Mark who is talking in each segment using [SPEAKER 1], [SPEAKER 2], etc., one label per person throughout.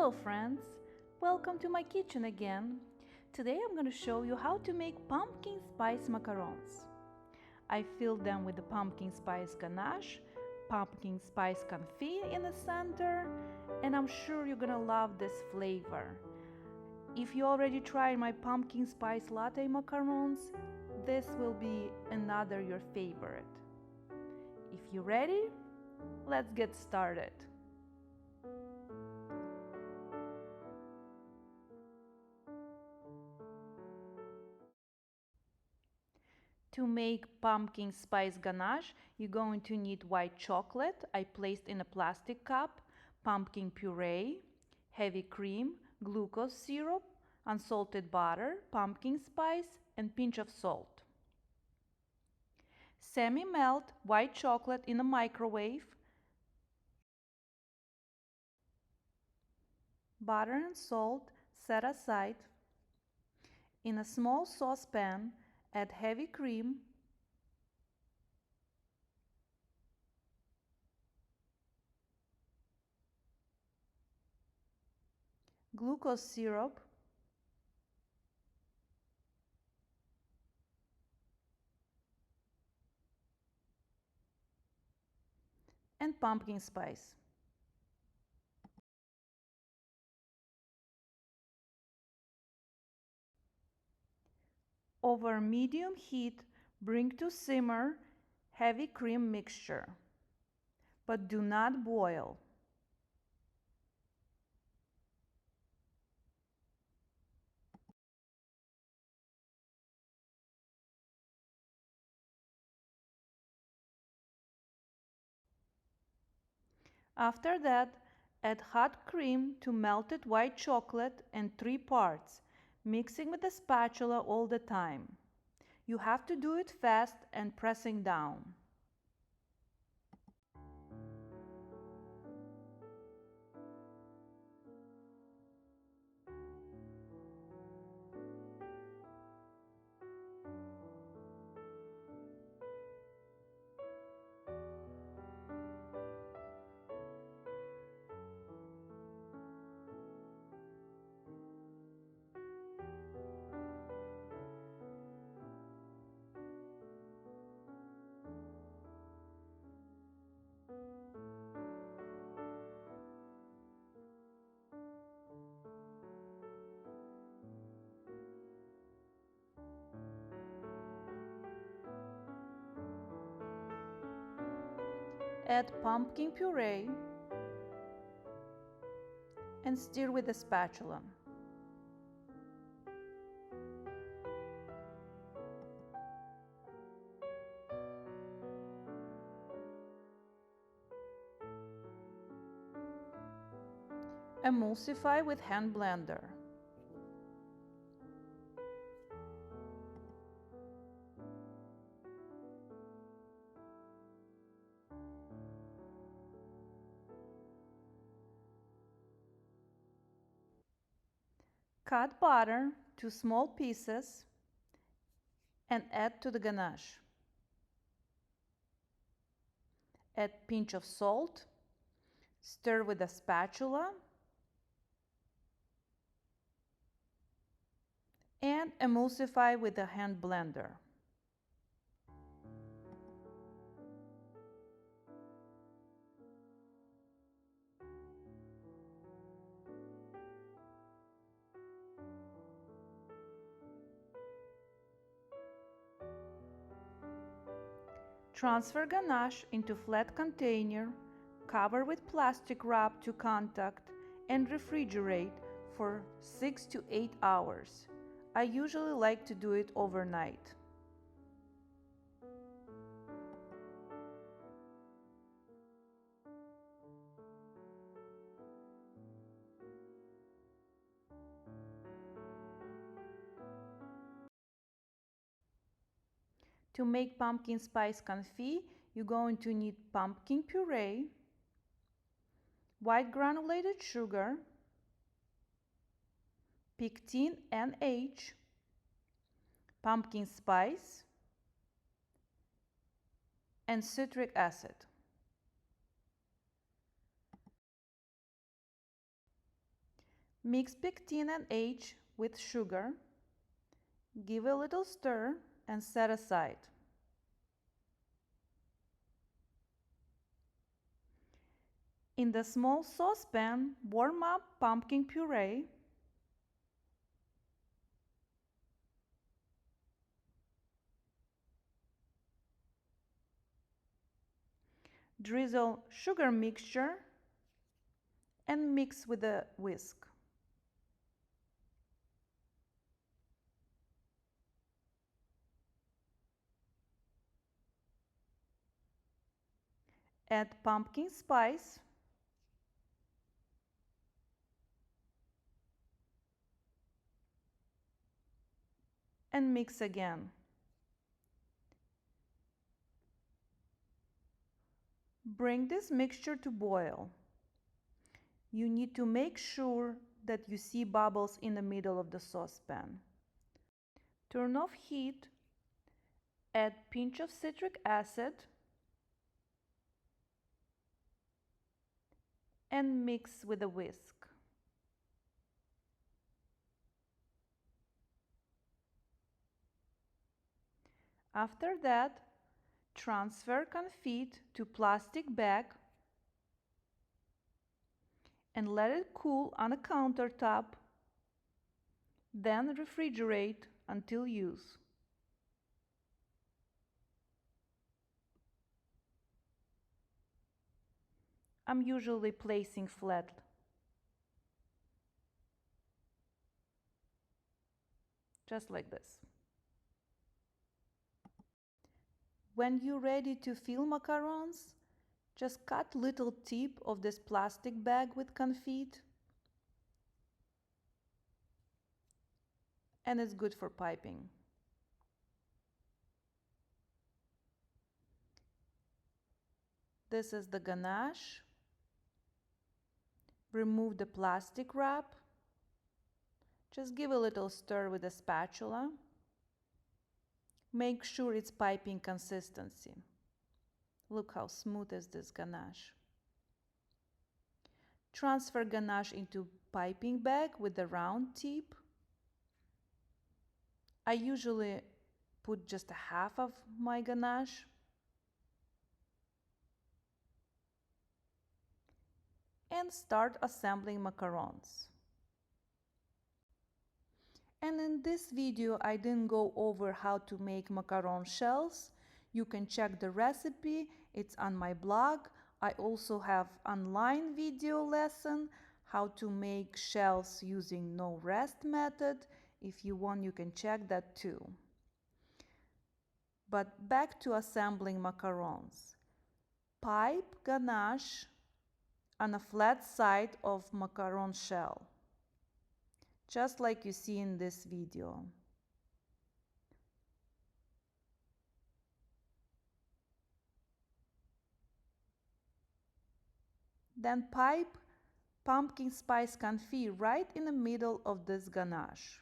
[SPEAKER 1] Hello friends, welcome to my kitchen again. Today I'm going to show you how to make pumpkin spice macarons. I filled them with the pumpkin spice ganache, pumpkin spice confit in the center, and I'm sure you're going to love this flavor. If you already tried my pumpkin spice latte macarons, this will be another your favorite. If you're ready, let's get started. To make pumpkin spice ganache, you're going to need white chocolate I placed in a plastic cup, pumpkin puree, heavy cream, glucose syrup, unsalted butter, pumpkin spice, and pinch of salt. Semi-melt white chocolate in a microwave. Butter and salt set aside. In a small saucepan, add heavy cream, glucose syrup, and pumpkin spice. Over medium heat, bring to simmer heavy cream mixture, but do not boil. After that, add hot cream to melted white chocolate in 3 parts, mixing with a spatula all the time. You have to do it fast and pressing down. Add pumpkin puree and stir with a spatula. Emulsify with hand blender. Cut butter to small pieces and add to the ganache. Add pinch of salt, stir with a spatula, and emulsify with a hand blender. Transfer ganache into flat container, cover with plastic wrap to contact, and refrigerate for 6 to 8 hours. I usually like to do it overnight. To make pumpkin spice confit, you're going to need pumpkin puree, white granulated sugar, Pectin NH, pumpkin spice, and citric acid. Mix Pectin NH with sugar, give a little stir and set aside. In the small saucepan, warm up pumpkin puree, drizzle sugar mixture and mix with a whisk. Add pumpkin spice, and mix again. Bring this mixture to boil. You need to make sure that you see bubbles in the middle of the saucepan. Turn off heat, add pinch of citric acid, and mix with a whisk. After that, transfer confit to plastic bag and let it cool on a countertop, then refrigerate until use. I'm usually placing flat. Just like this. When you're ready to fill macarons, just cut little tip of this plastic bag with confit, and it's good for piping. This is the ganache. Remove the plastic wrap. Just give a little stir with a spatula. Make sure it's piping consistency. Look how smooth is this ganache. Transfer ganache into piping bag with the round tip. I usually put just a half of my ganache. And start assembling macarons. And in this video I didn't go over how to make macaron shells. You can check the recipe, it's on my blog. I also have online video lesson how to make shells using no rest method. If you want, you can check that too. But back to assembling macarons. Pipe ganache on a flat side of macaron shell, just like you see in this video. Then pipe pumpkin spice confit right in the middle of this ganache.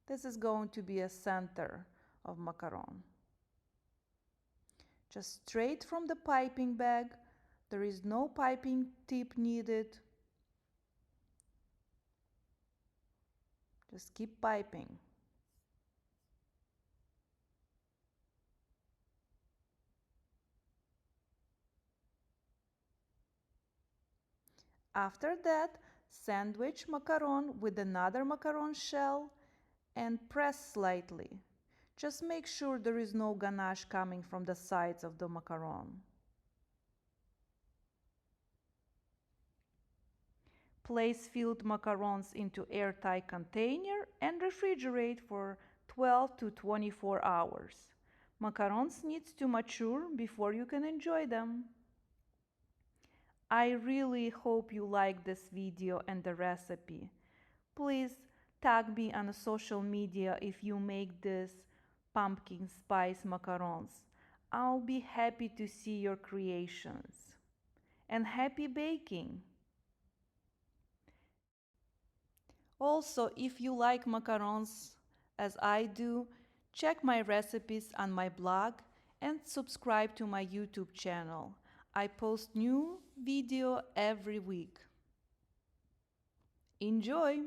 [SPEAKER 1] This is going to be a center of macaron. Just straight from the piping bag. There is no piping tip needed. Just keep piping. After that, sandwich macaron with another macaron shell and press slightly. Just make sure there is no ganache coming from the sides of the macaron. Place filled macarons into airtight container and refrigerate for 12 to 24 hours. Macarons need to mature before you can enjoy them. I really hope you like this video and the recipe. Please tag me on social media if you make this pumpkin spice macarons. I'll be happy to see your creations. And happy baking! Also, if you like macarons as I do, check my recipes on my blog and subscribe to my YouTube channel. I post new video every week. Enjoy!